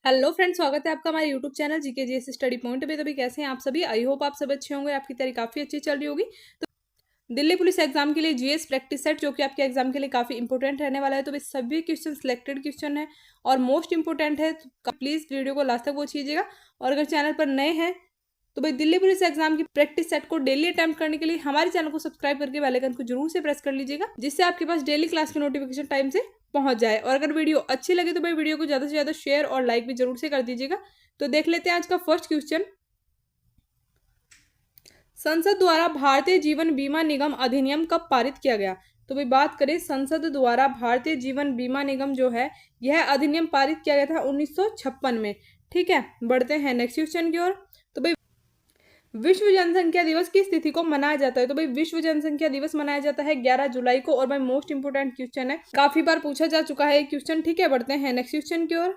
Hello friends, स्वागत है आपका हमारे YouTube channel GK GS study point में। तो कैसे हैं आप सभी? आई होप आप सब अच्छे होंगे, आपकी तैयारी काफ़ी अच्छी चल रही होगी। तो दिल्ली पुलिस एग्जाम के लिए जीएस प्रैक्टिस सेट जो कि आपके एग्जाम के लिए काफ़ी इंपॉर्टेंट रहने वाला है। तो सभी क्वेश्चन सिलेक्टेड क्वेश्चन है और मोस्ट इंपॉर्टेंट है, तो प्लीज़ वीडियो को लास्ट तक वॉच कीजिएगा। और अगर चैनल पर नए हैं तो दिल्ली पुलिस एग्जाम की प्रैक्टिस सेट को डेली अटेम्प्ट करने के लिए हमारे चैनल को सब्सक्राइब करके बेल आइकन को जरूर से प्रेस कर लीजिएगा, जिससे आपके पास डेली क्लास की नोटिफिकेशन टाइम से पहुंच जाए। और अगर वीडियो अच्छी लगे तो वीडियो को ज़्यादा से ज़्यादा शेयर और लाइक भी जरूर से कर दीजिएगा। तो देख लेते हैं आज का फर्स्ट क्वेश्चन। संसद द्वारा भारतीय जीवन बीमा निगम अधिनियम कब पारित किया गया? तो बात करें संसद द्वारा भारतीय जीवन बीमा निगम जो है यह अधिनियम पारित किया गया था 1956 में। ठीक है, बढ़ते हैं नेक्स्ट क्वेश्चन की ओर। तो विश्व जनसंख्या दिवस किस तिथि को मनाया जाता है? तो विश्व जनसंख्या दिवस मनाया जाता है 11 जुलाई को। और मोस्ट इंपोर्टेंट क्वेश्चन है, काफी बार पूछा जा चुका है क्वेश्चन। ठीक है, बढ़ते हैं नेक्स्ट क्वेश्चन की ओर।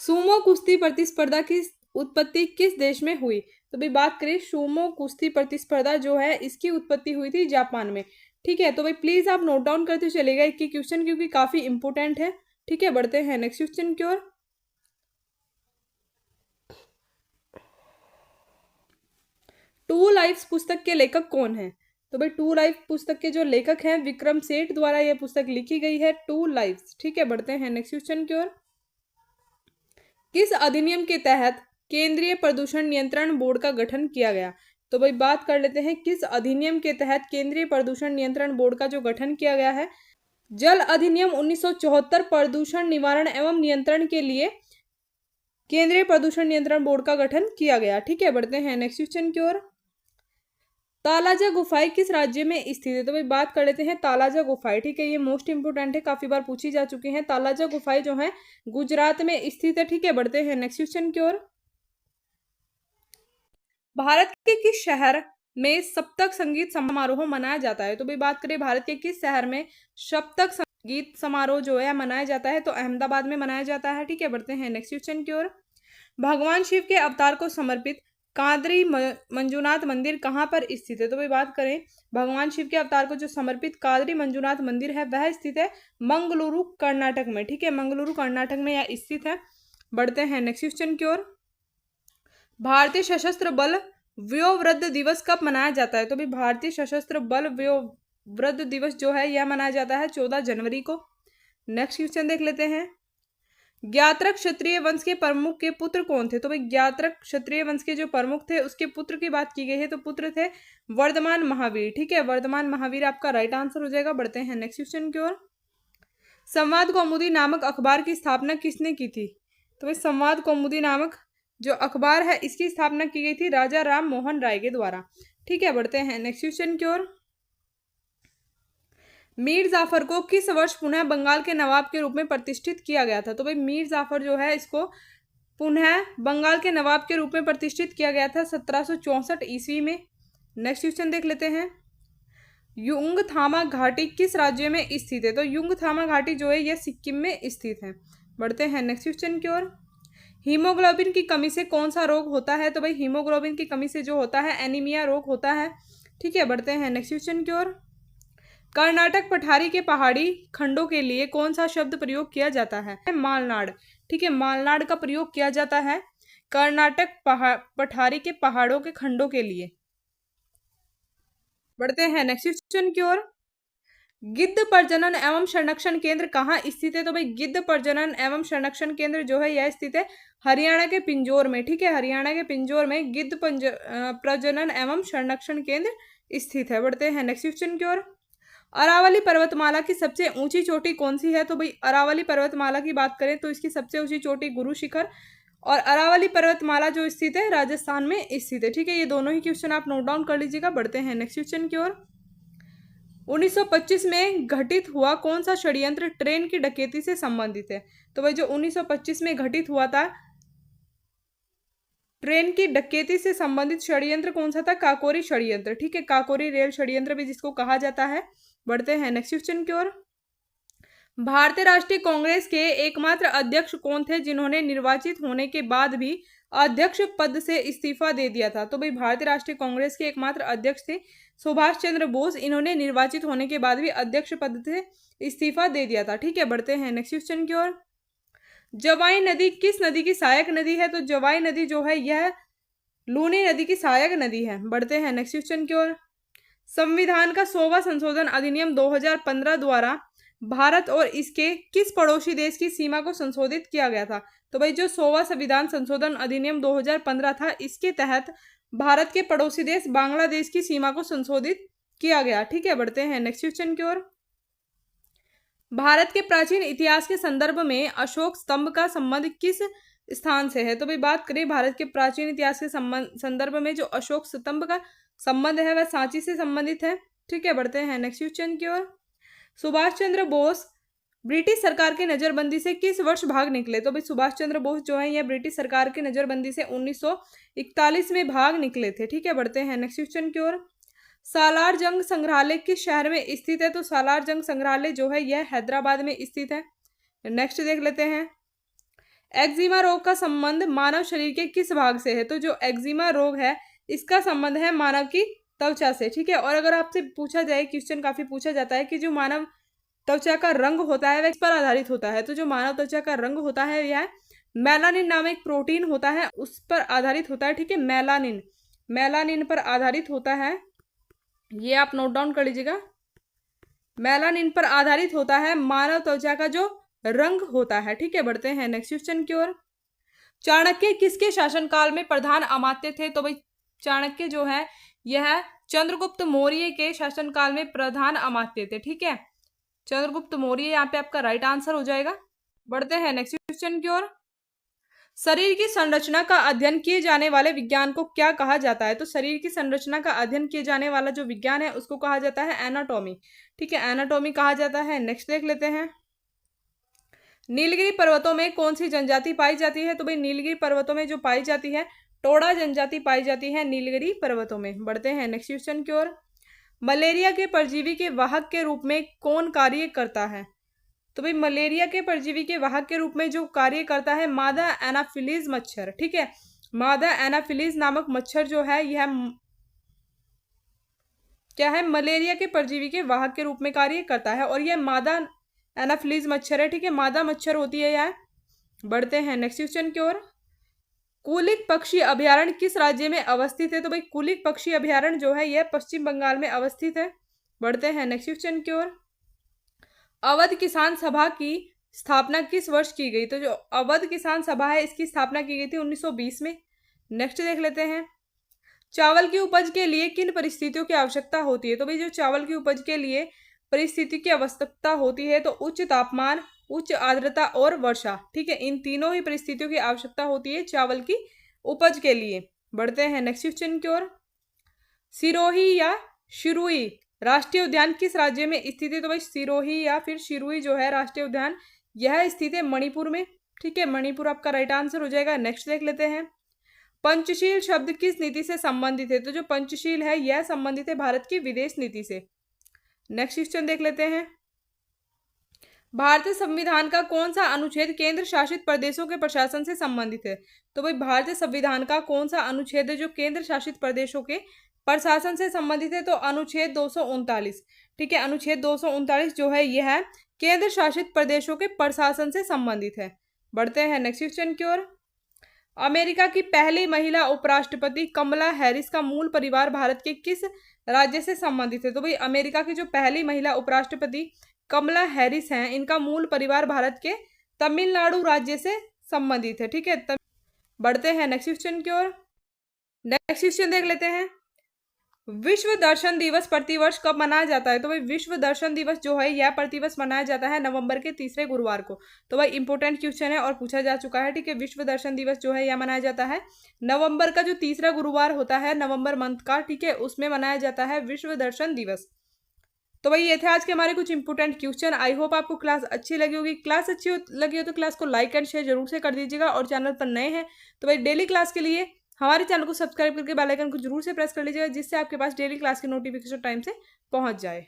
सुमो कुश्ती प्रतिस्पर्धा की उत्पत्ति किस देश में हुई? तो बात करें सुमो कुश्ती प्रतिस्पर्धा जो है इसकी उत्पत्ति हुई थी जापान में। ठीक है, तो प्लीज आप नोट डाउन करते चलेगा एक क्वेश्चन, क्योंकि काफी इंपोर्टेंट है। ठीक है, बढ़ते हैं नेक्स्ट क्वेश्चन की ओर। टू लाइफ्स पुस्तक के लेखक कौन है? तो टू लाइफ पुस्तक के जो लेखक हैं विक्रम सेठ द्वारा यह पुस्तक लिखी गई है, टू लाइफ्स। ठीक है, बढ़ते हैं नेक्स्ट क्वेश्चन की ओर। किस अधिनियम के तहत केंद्रीय प्रदूषण नियंत्रण बोर्ड का गठन किया गया? तो बात कर लेते हैं किस अधिनियम के तहत केंद्रीय प्रदूषण नियंत्रण बोर्ड का जो गठन किया गया है। जल अधिनियम 1974 प्रदूषण निवारण एवं नियंत्रण के लिए केंद्रीय प्रदूषण नियंत्रण बोर्ड का गठन किया गया। ठीक है, बढ़ते हैं नेक्स्ट क्वेश्चन की ओर। तालाजा गुफाएं किस राज्य में स्थित है? तो बात कर लेते हैं तालाजा गुफाएं। ठीक है, ये मोस्ट इंपोर्टेंट है, काफी बार पूछी जा चुकी हैं। तालाजा गुफाएं जो है गुजरात में स्थित है। ठीक है, बढ़ते हैं नेक्स्ट क्वेश्चन की ओर। भारत के किस शहर में सप्तक संगीत समारोह मनाया जाता है? तो बात करें भारत के किस शहर में सप्तक संगीत समारोह जो है मनाया जाता है? तो अहमदाबाद में मनाया जाता है। ठीक है, बढ़ते हैं नेक्स्ट क्वेश्चन की ओर। भगवान शिव के अवतार को समर्पित कादरी मंजूनाथ मंदिर कहाँ पर स्थित है? तो बात करें भगवान शिव के अवतार को जो समर्पित कादरी मंजूनाथ मंदिर है वह स्थित है मंगलुरु कर्नाटक में। ठीक है, मंगलुरु कर्नाटक में यह स्थित है। बढ़ते हैं नेक्स्ट क्वेश्चन की ओर। भारतीय सशस्त्र बल व्योवृद्ध दिवस कब मनाया जाता है? तो भारतीय सशस्त्र बल व्योवृद्ध दिवस जो है यह मनाया जाता है 14 जनवरी को। नेक्स्ट क्वेश्चन देख लेते हैं। ज्ञात्रक क्षत्रिय वंश के प्रमुख के पुत्र कौन थे? तो ज्ञात्रक क्षत्रिय वंश के जो प्रमुख थे उसके पुत्र की बात की गई है, तो पुत्र थे वर्धमान महावीर। ठीक है, वर्धमान महावीर आपका राइट आंसर हो जाएगा। बढ़ते हैं नेक्स्ट क्वेश्चन की ओर। संवाद कौमुदी नामक अखबार की स्थापना किसने की थी? तो संवाद कौमुदी नामक जो अखबार है इसकी स्थापना की गई थी राजा राम मोहन राय के द्वारा। ठीक है, बढ़ते हैं नेक्स्ट क्वेश्चन की ओर। मीर जाफर को किस वर्ष पुनः बंगाल के नवाब के रूप में प्रतिष्ठित किया गया था? तो मीर जाफर जो है इसको पुनः बंगाल के नवाब के रूप में प्रतिष्ठित किया गया था 1764 ईस्वी में। नेक्स्ट क्वेश्चन देख लेते हैं। युंगथामा घाटी किस राज्य में स्थित है? तो युंगथामा घाटी जो है यह सिक्किम में स्थित है। बढ़ते हैं नेक्स्ट क्वेश्चन की ओर। हीमोग्लोबिन की कमी से कौन सा रोग होता है? तो हीमोग्लोबिन की कमी से जो होता है एनीमिया रोग होता है। ठीक है, बढ़ते हैं नेक्स्ट क्वेश्चन की ओर। कर्नाटक पठारी के पहाड़ी खंडों के लिए कौन सा शब्द प्रयोग किया जाता है? मालनाड। ठीक है, मालनाड का प्रयोग किया जाता है कर्नाटक पठारी के पहाड़ों के खंडों के लिए। बढ़ते हैं नेक्स्ट क्वेश्चन की ओर। गिद्ध प्रजनन एवं संरक्षण केंद्र कहाँ स्थित है? तो गिद्ध प्रजनन एवं संरक्षण केंद्र जो है यह स्थित है हरियाणा के पिंजौर में। ठीक है, हरियाणा के पिंजौर में गिद्ध प्रजनन एवं संरक्षण केंद्र स्थित है। बढ़ते हैं नेक्स्ट क्वेश्चन की ओर। अरावली पर्वतमाला की सबसे ऊंची चोटी कौन सी है? तो अरावली पर्वतमाला की बात करें तो इसकी सबसे ऊंची चोटी गुरु शिखर और अरावली पर्वतमाला जो स्थित है राजस्थान में स्थित है। ठीक है, ये दोनों ही क्वेश्चन आप नोट डाउन कर लीजिएगा। बढ़ते हैं नेक्स्ट क्वेश्चन की ओर। 1925 में घटित हुआ कौन सा षड्यंत्र ट्रेन की डकैती से संबंधित है? तो जो 1925 में घटित हुआ था ट्रेन की डकैती से संबंधित षड्यंत्र कौन सा था? काकोरी षड्यंत्र। ठीक है, काकोरी रेल षड्यंत्र भी जिसको कहा जाता है। बढ़ते हैं नेक्स्ट क्वेश्चन की ओर। भारतीय राष्ट्रीय कांग्रेस के एकमात्र अध्यक्ष कौन थे जिन्होंने निर्वाचित होने के बाद भी अध्यक्ष पद से इस्तीफा दे दिया था? तो भारतीय राष्ट्रीय कांग्रेस के एकमात्र अध्यक्ष थे सुभाष चंद्र बोस। इन्होंने निर्वाचित होने के बाद भी अध्यक्ष पद से इस्तीफा दे दिया था। ठीक है, बढ़ते हैं नेक्स्ट क्वेश्चन की ओर। जवाई नदी किस नदी की सहायक नदी है? तो जवाई नदी जो है यह लूनी नदी की सहायक नदी है। बढ़ते हैं नेक्स्ट क्वेश्चन की ओर। संविधान का 100वां संशोधन अधिनियम 2015 द्वारा भारत और इसके किस पड़ोसी देश की सीमा को संशोधित किया गया था? तो भाई जो 100वां संविधान संशोधन अधिनियम 2015 था, इसके तहत भारत के पड़ोसी देश बांग्लादेश की सीमा को संशोधित किया गया। ठीक है, बढ़ते हैं नेक्स्ट क्वेश्चन की ओर। भारत के प्राचीन इतिहास के संदर्भ में अशोक स्तंभ का संबंध किस स्थान से है? तो भाई बात करें भारत के प्राचीन इतिहास के संदर्भ में जो अशोक स्तंभ का संबंध है वह सांची से संबंधित है। ठीक है, बढ़ते हैं नेक्स्ट क्वेश्चन की ओर। सुभाष चंद्र बोस ब्रिटिश सरकार के नजरबंदी से किस वर्ष भाग निकले? तो भाई सुभाष चंद्र बोस जो है यह ब्रिटिश सरकार की नजरबंदी से 1941 में भाग निकले थे। ठीक है, बढ़ते हैं नेक्स्ट क्वेश्चन की ओर। सालार जंग संग्रहालय किस शहर में स्थित है? तो सालार जंग संग्रहालय जो है यह हैदराबाद में स्थित है। नेक्स्ट देख लेते हैं। एक्जिमा रोग का संबंध मानव शरीर के किस भाग से है? तो जो एक्जिमा रोग है इसका संबंध है मानव की त्वचा से। ठीक है, और अगर आपसे पूछा जाए, क्वेश्चन काफी पूछा जाता है कि जो मानव त्वचा का रंग होता है वह किस पर आधारित होता है? तो जो मानव त्वचा का रंग होता है यह मेलानिन नामक एक प्रोटीन होता है, उस पर आधारित होता है। ठीक है, मेलानिन पर आधारित होता है, ये आप नोट डाउन कर लीजिएगा। मेलानिन पर आधारित होता है मानव त्वचा का जो रंग होता है। ठीक है, बढ़ते हैं नेक्स्ट क्वेश्चन की ओर। चाणक्य किसके शासनकाल में प्रधान अमात्य थे? तो भाई चाणक्य जो है यह चंद्रगुप्त मौर्य के शासनकाल में प्रधान अमात्य थे। ठीक है, चंद्रगुप्त मौर्य यहाँ पे आपका राइट आंसर हो जाएगा। बढ़ते हैं नेक्स्ट क्वेश्चन की ओर। शरीर की संरचना का अध्ययन किए जाने वाले विज्ञान को क्या कहा जाता है? तो शरीर की संरचना का अध्ययन किए जाने वाला जो विज्ञान है उसको कहा जाता है एनाटॉमी। ठीक है, एनाटॉमी कहा जाता है। नेक्स्ट देख लेते हैं। नीलगिरी पर्वतों में कौन सी जनजाति पाई जाती है? तो भाई नीलगिरी पर्वतों में जो पाई जाती है टोडा जनजाति पाई जाती है नीलगिरी पर्वतों में। बढ़ते हैं नेक्स्ट क्वेश्चन की ओर। मलेरिया के परजीवी के वाहक के रूप में कौन कार्य करता है? तो भाई मलेरिया के परजीवी के वाहक के रूप में जो कार्य करता है मादा एनाफिलीज मच्छर। ठीक है, मादा एनाफिलीज नामक मच्छर जो है यह क्या है? मलेरिया के परजीवी के वाहक के रूप में कार्य करता है और यह मादा एनाफिलीज मच्छर है। ठीक है, मादा मच्छर होती है यह। बढ़ते हैं नेक्स्ट क्वेश्चन की ओर। कुलिक पक्षी अभयारण्य किस राज्य में अवस्थित है? तो भाई कुलिक पक्षी अभयारण्य जो है यह पश्चिम बंगाल में अवस्थित है। बढ़ते हैं नेक्स्ट क्वेश्चन की ओर। अवध किसान सभा की स्थापना किस वर्ष की गई? तो जो अवध किसान सभा है इसकी स्थापना की गई थी 1920 में। नेक्स्ट देख लेते हैं। चावल की उपज के लिए किन परिस्थितियों की आवश्यकता होती है? तो भाई जो चावल की उपज के लिए परिस्थिति की आवश्यकता होती है तो उच्च तापमान, उच्च आर्द्रता और वर्षा। ठीक है, इन तीनों ही परिस्थितियों की आवश्यकता होती है चावल की उपज के लिए। बढ़ते हैं नेक्स्ट क्वेश्चन की ओर। सिरोही या शिरुई राष्ट्रीय उद्यान किस राज्य में स्थित है? तो भाई सिरोही या फिर शिरुई जो है राष्ट्रीय उद्यान यह स्थित है मणिपुर में। ठीक है, मणिपुर आपका राइट आंसर हो जाएगा। नेक्स्ट देख लेते हैं। पंचशील शब्द किस नीति से संबंधित है? तो जो पंचशील है यह संबंधित है भारत की विदेश नीति से। नेक्स्ट क्वेश्चन देख लेते हैं। भारतीय संविधान का कौन सा अनुच्छेद केंद्र शासित प्रदेशों के प्रशासन से संबंधित है? तो भाई भारतीय संविधान का कौन सा अनुच्छेद है जो केंद्र शासित प्रदेशों के प्रशासन से संबंधित है? तो अनुच्छेद 239। ठीक है, अनुच्छेद 239 जो है यह केंद्र शासित प्रदेशों के प्रशासन से संबंधित है। बढ़ते हैं नेक्स्ट क्वेश्चन की ओर। अमेरिका की पहली महिला उपराष्ट्रपति कमला हैरिस का मूल परिवार भारत के किस राज्य से संबंधित है? तो भाई अमेरिका की जो पहली महिला उपराष्ट्रपति कमला हैरिस हैं इनका मूल परिवार भारत के तमिलनाडु राज्य से संबंधित है। ठीक है, बढ़ते हैं नेक्स्ट क्वेश्चन की ओर। नेक्स्ट क्वेश्चन देख लेते हैं। विश्व दर्शन दिवस प्रतिवर्ष कब मनाया जाता है? तो भाई विश्व दर्शन दिवस जो है यह प्रतिवर्ष मनाया जाता है नवंबर के तीसरे गुरुवार को। तो भाई इंपॉर्टेंट क्वेश्चन है और पूछा जा चुका है। ठीक है, विश्व दर्शन दिवस जो है यह मनाया जाता है नवंबर का जो तीसरा गुरुवार होता है नवंबर मंथ का। ठीक है, उसमें मनाया जाता है विश्व दर्शन दिवस। तो भाई ये थे आज के हमारे कुछ इंपॉर्टेंट क्वेश्चन। आई होप आपको क्लास अच्छी लगी होगी। क्लास अच्छी लगी हो तो क्लास को लाइक एंड शेयर जरूर से कर दीजिएगा और चैनल पर नए हैं तो भाई डेली क्लास के लिए हमारे चैनल को सब्सक्राइब करके बेल आइकन को जरूर से प्रेस कर लीजिएगा जिससे आपके पास डेली क्लास की नोटिफिकेशन टाइम से पहुंच जाए।